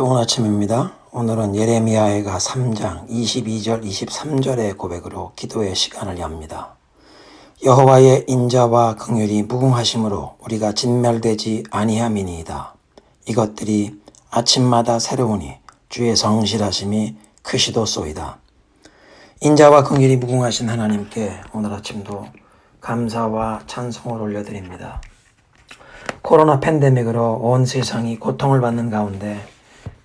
좋은 아침입니다. 오늘은 예레미야가 3장 22절 23절의 고백으로 기도의 시간을 엽니다. 여호와의 인자와 긍휼이 무궁하심으로 우리가 진멸되지 아니함이니이다. 이것들이 아침마다 새로우니 주의 성실하심이 크시도소이다. 인자와 긍휼이 무궁하신 하나님께 오늘 아침도 감사와 찬송을 올려드립니다. 코로나 팬데믹으로 온 세상이 고통을 받는 가운데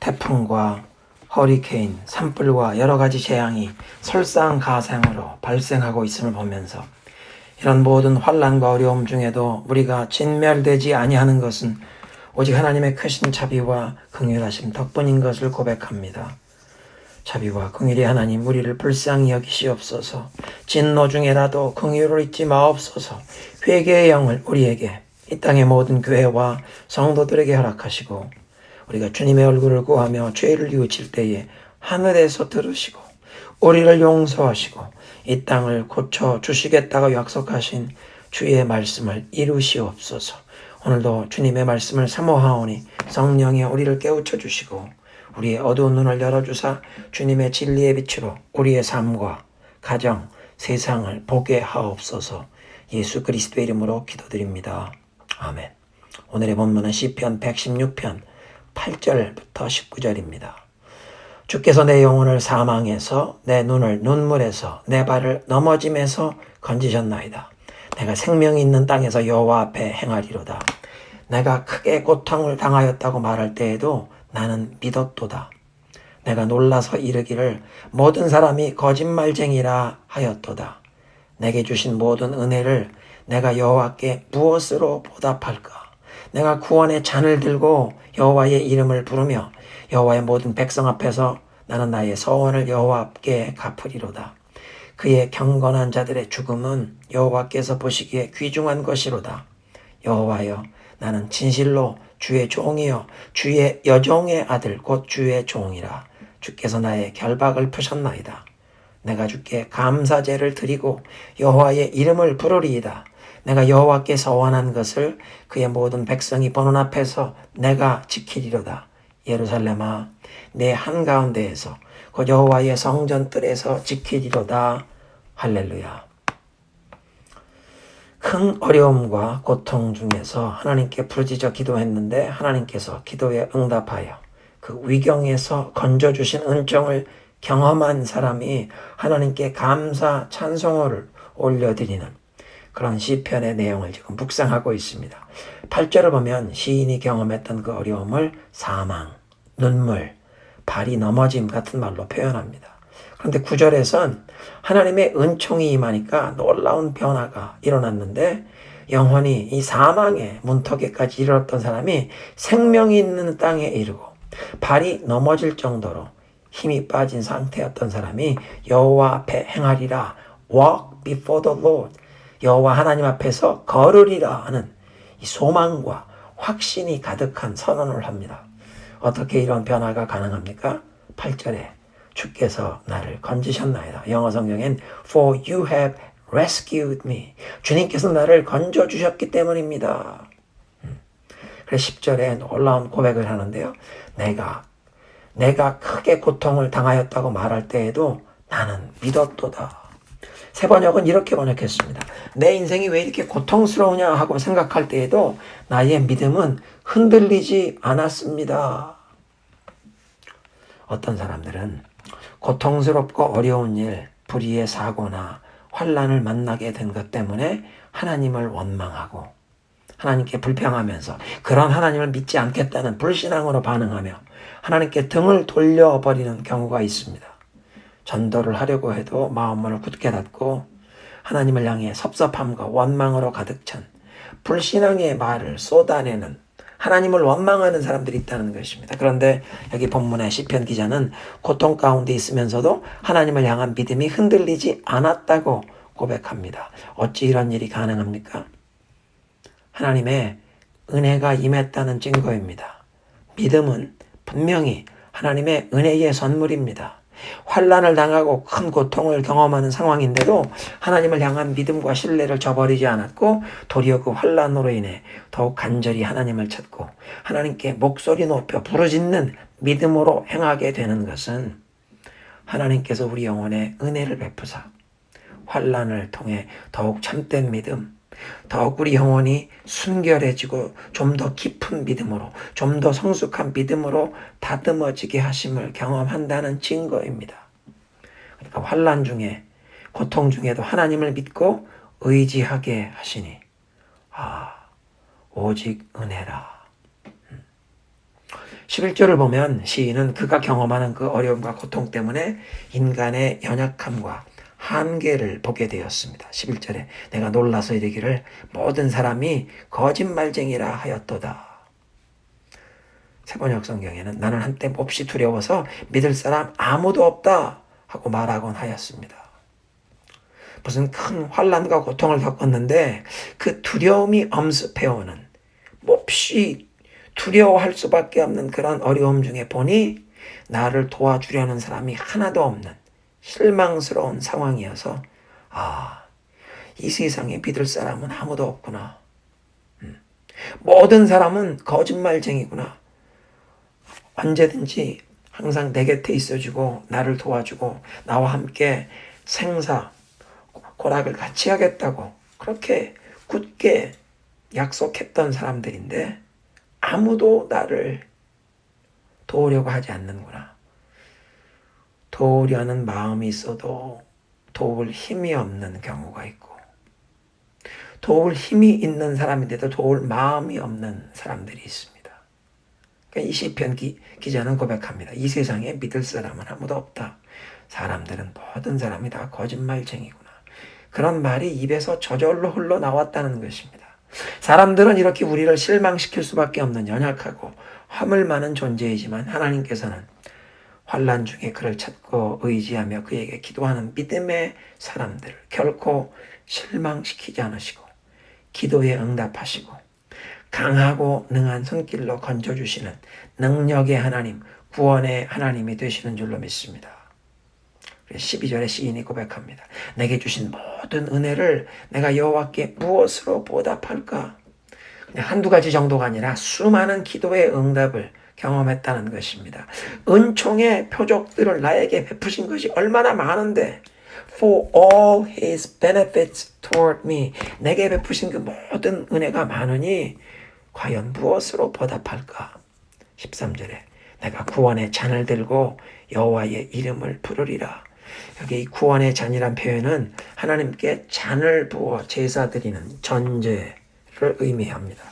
태풍과 허리케인, 산불과 여러 가지 재앙이 설상가상으로 발생하고 있음을 보면서 이런 모든 환난과 어려움 중에도 우리가 진멸되지 아니하는 것은 오직 하나님의 크신 자비와 긍휼하심 덕분인 것을 고백합니다. 자비와 긍휼이 하나님 우리를 불쌍히 여기시옵소서. 진노 중에라도 긍휼을 잊지 마옵소서. 회개의 영을 우리에게 이 땅의 모든 교회와 성도들에게 허락하시고 우리가 주님의 얼굴을 구하며 죄를 뉘우칠 때에 하늘에서 들으시고 우리를 용서하시고 이 땅을 고쳐주시겠다고 약속하신 주의 말씀을 이루시옵소서. 오늘도 주님의 말씀을 사모하오니 성령이 우리를 깨우쳐 주시고 우리의 어두운 눈을 열어주사 주님의 진리의 빛으로 우리의 삶과 가정, 세상을 보게 하옵소서. 예수 그리스도의 이름으로 기도드립니다. 아멘. 오늘의 본문은 시편 116편 8절부터 19절입니다. 주께서 내 영혼을 사망에서 내 눈을 눈물에서 내 발을 넘어짐에서 건지셨나이다. 내가 생명이 있는 땅에서 여호와 앞에 행하리로다. 내가 크게 고통을 당하였다고 말할 때에도 나는 믿었도다. 내가 놀라서 이르기를 모든 사람이 거짓말쟁이라 하였도다. 내게 주신 모든 은혜를 내가 여호와께 무엇으로 보답할까? 내가 구원의 잔을 들고 여호와의 이름을 부르며 여호와의 모든 백성 앞에서 나는 나의 서원을 여호와께 갚으리로다. 그의 경건한 자들의 죽음은 여호와께서 보시기에 귀중한 것이로다. 여호와여, 나는 진실로 주의 종이요 주의 여종의 아들 곧 주의 종이라. 주께서 나의 결박을 푸셨나이다. 내가 주께 감사제를 드리고 여호와의 이름을 부르리이다. 내가 여호와께 서원한 것을 그의 모든 백성이 보는 앞에서 내가 지키리로다. 예루살렘아, 내 한가운데에서 곧 여호와의 성전 뜰에서 지키리로다. 할렐루야. 큰 어려움과 고통 중에서 하나님께 부르짖어 기도했는데 하나님께서 기도에 응답하여 그 위경에서 건져주신 은총을 경험한 사람이 하나님께 감사 찬송을 올려드리는 그런 시편의 내용을 지금 묵상하고 있습니다. 8절을 보면 시인이 경험했던 그 어려움을 사망, 눈물, 발이 넘어짐 같은 말로 표현합니다. 그런데 9절에선 하나님의 은총이 임하니까 놀라운 변화가 일어났는데 영혼이 이 사망의 문턱에까지 이르렀던 사람이 생명이 있는 땅에 이르고 발이 넘어질 정도로 힘이 빠진 상태였던 사람이 여호와 앞에 행하리라. Walk before the Lord. 여호와 하나님 앞에서 걸으리라 하는 이 소망과 확신이 가득한 선언을 합니다. 어떻게 이런 변화가 가능합니까? 8절에 주께서 나를 건지셨나이다. 영어 성경엔 For you have rescued me. 주님께서 나를 건져주셨기 때문입니다. 그래서 10절에 놀라운 고백을 하는데요. 내가 크게 고통을 당하였다고 말할 때에도 나는 믿었도다. 새 번역은 이렇게 번역했습니다. 내 인생이 왜 이렇게 고통스러우냐 하고 생각할 때에도 나의 믿음은 흔들리지 않았습니다. 어떤 사람들은 고통스럽고 어려운 일, 불의의 사고나 환난을 만나게 된 것 때문에 하나님을 원망하고 하나님께 불평하면서 그런 하나님을 믿지 않겠다는 불신앙으로 반응하며 하나님께 등을 돌려버리는 경우가 있습니다. 전도를 하려고 해도 마음을 굳게 닫고 하나님을 향해 섭섭함과 원망으로 가득 찬 불신앙의 말을 쏟아내는 하나님을 원망하는 사람들이 있다는 것입니다. 그런데 여기 본문의 시편 기자는 고통 가운데 있으면서도 하나님을 향한 믿음이 흔들리지 않았다고 고백합니다. 어찌 이런 일이 가능합니까? 하나님의 은혜가 임했다는 증거입니다. 믿음은 분명히 하나님의 은혜의 선물입니다. 환난을 당하고 큰 고통을 경험하는 상황인데도 하나님을 향한 믿음과 신뢰를 저버리지 않았고 도리어 그 환난으로 인해 더욱 간절히 하나님을 찾고 하나님께 목소리 높여 부르짖는 믿음으로 행하게 되는 것은 하나님께서 우리 영혼에 은혜를 베푸사 환난을 통해 더욱 참된 믿음, 더욱 우리 영혼이 순결해지고 좀 더 깊은 믿음으로, 좀 더 성숙한 믿음으로 다듬어지게 하심을 경험한다는 증거입니다. 그러니까 환난 중에, 고통 중에도 하나님을 믿고 의지하게 하시니 오직 은혜라. 11절을 보면 시인은 그가 경험하는 그 어려움과 고통 때문에 인간의 연약함과 한계를 보게 되었습니다. 11절에 내가 놀라서 이르기를 모든 사람이 거짓말쟁이라 하였도다. 세번역 성경에는 나는 한때 몹시 두려워서 믿을 사람 아무도 없다 하고 말하곤 하였습니다. 무슨 큰 환난과 고통을 겪었는데 그 두려움이 엄습해오는 몹시 두려워할 수밖에 없는 그런 어려움 중에 보니 나를 도와주려는 사람이 하나도 없는 실망스러운 상황이어서 이 세상에 믿을 사람은 아무도 없구나. 모든 사람은 거짓말쟁이구나. 언제든지 항상 내 곁에 있어주고 나를 도와주고 나와 함께 생사 고락을 같이 하겠다고 그렇게 굳게 약속했던 사람들인데 아무도 나를 도우려고 하지 않는구나. 도우려는 마음이 있어도 도울 힘이 없는 경우가 있고 도울 힘이 있는 사람인데도 도울 마음이 없는 사람들이 있습니다. 그러니까 이 시편 기자는 고백합니다. 이 세상에 믿을 사람은 아무도 없다. 사람들은 모든 사람이 다 거짓말쟁이구나. 그런 말이 입에서 저절로 흘러나왔다는 것입니다. 사람들은 이렇게 우리를 실망시킬 수밖에 없는 연약하고 화물 많은 존재이지만 하나님께서는 환난 중에 그를 찾고 의지하며 그에게 기도하는 믿음의 사람들을 결코 실망시키지 않으시고 기도에 응답하시고 강하고 능한 손길로 건져주시는 능력의 하나님, 구원의 하나님이 되시는 줄로 믿습니다. 12절에 시인이 고백합니다. 내게 주신 모든 은혜를 내가 여호와께 무엇으로 보답할까? 그냥 한두 가지 정도가 아니라 수많은 기도의 응답을 경험했다는 것입니다. 은총의 표적들을 나에게 베푸신 것이 얼마나 많은데 For all his benefits toward me 내게 베푸신 그 모든 은혜가 많으니 과연 무엇으로 보답할까? 13절에 내가 구원의 잔을 들고 여호와의 이름을 부르리라. 여기 이 구원의 잔이란 표현은 하나님께 잔을 부어 제사 드리는 전제를 의미합니다.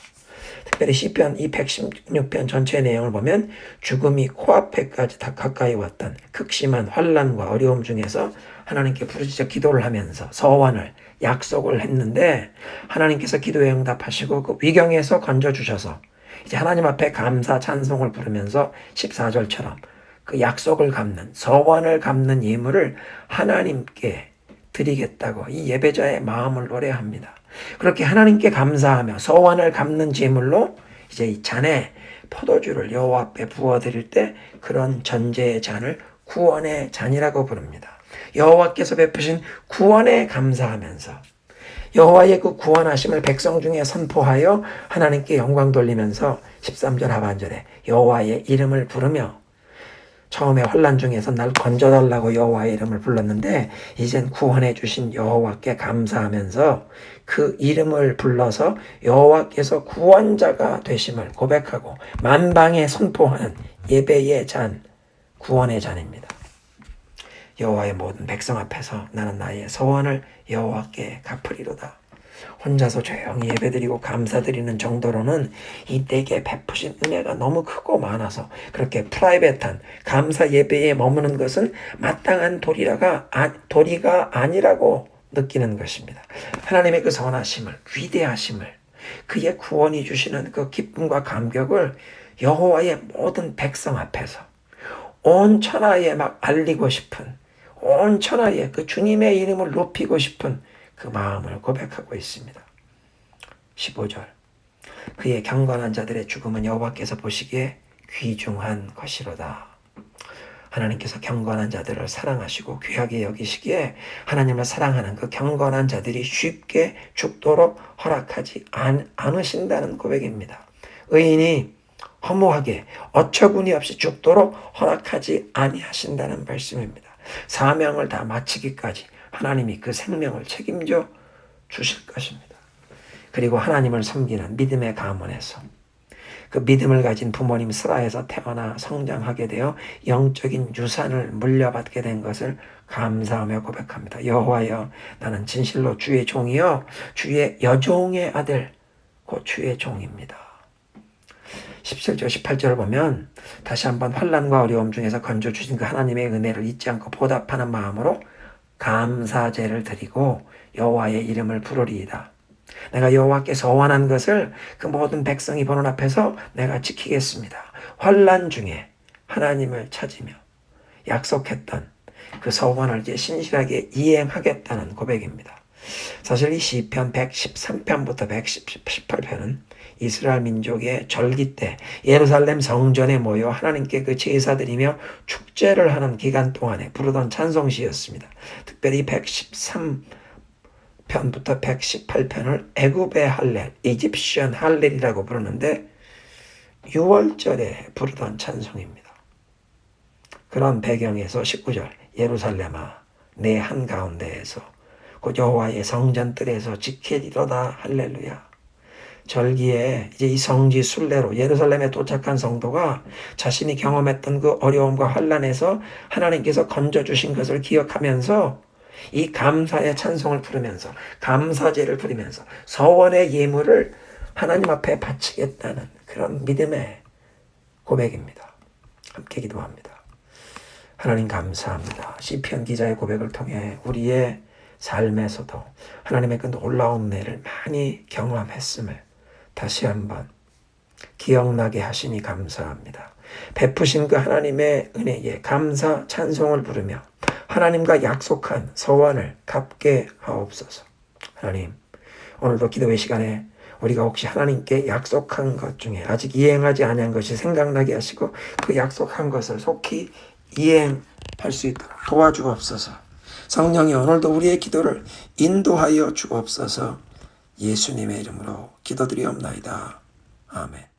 특별히 시편 이 116편 전체의 내용을 보면 죽음이 코앞에까지 다 가까이 왔던 극심한 환난과 어려움 중에서 하나님께 부르짖어 기도를 하면서 서원을 약속을 했는데 하나님께서 기도에 응답하시고 그 위경에서 건져주셔서 이제 하나님 앞에 감사 찬송을 부르면서 14절처럼 그 약속을 갚는 서원을 갚는 예물을 하나님께 드리겠다고 이 예배자의 마음을 노래합니다. 그렇게 하나님께 감사하며 서원을 갚는 제물로 이제 이 잔에 포도주를 여호와 앞에 부어드릴 때 그런 전제의 잔을 구원의 잔이라고 부릅니다. 여호와께서 베푸신 구원에 감사하면서 여호와의 그 구원하심을 백성 중에 선포하여 하나님께 영광 돌리면서 13절 하반절에 여호와의 이름을 부르며 처음에 환난 중에서 날 건져달라고 여호와의 이름을 불렀는데 이젠 구원해 주신 여호와께 감사하면서 그 이름을 불러서 여호와께서 구원자가 되심을 고백하고 만방에 선포하는 예배의 잔, 구원의 잔입니다. 여호와의 모든 백성 앞에서 나는 나의 소원을 여호와께 갚으리로다. 혼자서 조용히 예배드리고 감사드리는 정도로는 이 내게 베푸신 은혜가 너무 크고 많아서 그렇게 프라이빗한 감사 예배에 머무는 것은 마땅한 도리가 아니라고 느끼는 것입니다. 하나님의 그 선하심을, 위대하심을, 그의 구원이 주시는 그 기쁨과 감격을 여호와의 모든 백성 앞에서 온 천하에 막 알리고 싶은, 온 천하에 그 주님의 이름을 높이고 싶은 그 마음을 고백하고 있습니다. 15절 그의 경건한 자들의 죽음은 여호와께서 보시기에 귀중한 것이로다. 하나님께서 경건한 자들을 사랑하시고 귀하게 여기시기에 하나님을 사랑하는 그 경건한 자들이 쉽게 죽도록 허락하지 않으신다는 고백입니다. 의인이 허무하게 어처구니 없이 죽도록 허락하지 아니하신다는 말씀입니다. 사명을 다 마치기까지 하나님이 그 생명을 책임져 주실 것입니다. 그리고 하나님을 섬기는 믿음의 가문에서 그 믿음을 가진 부모님 슬하에서 태어나 성장하게 되어 영적인 유산을 물려받게 된 것을 감사하며 고백합니다. 여호와여, 나는 진실로 주의 종이요 주의 여종의 아들 곧 주의 종입니다. 17절 18절을 보면 다시 한번 환난과 어려움 중에서 건져주신 그 하나님의 은혜를 잊지 않고 보답하는 마음으로 감사제를 드리고 여호와의 이름을 부르리이다. 내가 여호와께서 원한 것을 그 모든 백성이 보는 앞에서 내가 지키겠습니다. 환난 중에 하나님을 찾으며 약속했던 그 서원을 이제 신실하게 이행하겠다는 고백입니다. 사실 이 시편 113편부터 118편은 이스라엘 민족의 절기 때 예루살렘 성전에 모여 하나님께 그 제사드리며 축제를 하는 기간 동안에 부르던 찬송시였습니다. 특별히 113편부터 118편을 애굽의 할렐, 이집션 할렐이라고 부르는데 6월절에 부르던 찬송입니다. 그런 배경에서 19절 예루살렘아 내 한가운데에서 곧 여호와의 성전뜰에서 지키리로다 할렐루야. 절기에 이제 이 성지 순례로 예루살렘에 도착한 성도가 자신이 경험했던 그 어려움과 환난에서 하나님께서 건져주신 것을 기억하면서 이 감사의 찬송을 부르면서 감사제를 부리면서 서원의 예물을 하나님 앞에 바치겠다는 그런 믿음의 고백입니다. 함께 기도합니다. 하나님 감사합니다. 시편 기자의 고백을 통해 우리의 삶에서도 하나님의 그 놀라운 은혜를 많이 경험했음을 다시 한번 기억나게 하시니 감사합니다. 베푸신 그 하나님의 은혜에 감사 찬송을 부르며 하나님과 약속한 서원을 갚게 하옵소서. 하나님, 오늘도 기도의 시간에 우리가 혹시 하나님께 약속한 것 중에 아직 이행하지 아니한 것이 생각나게 하시고 그 약속한 것을 속히 이행할 수 있도록 도와주옵소서. 성령이 오늘도 우리의 기도를 인도하여 주옵소서. 예수님의 이름으로 기도드리옵나이다. 아멘.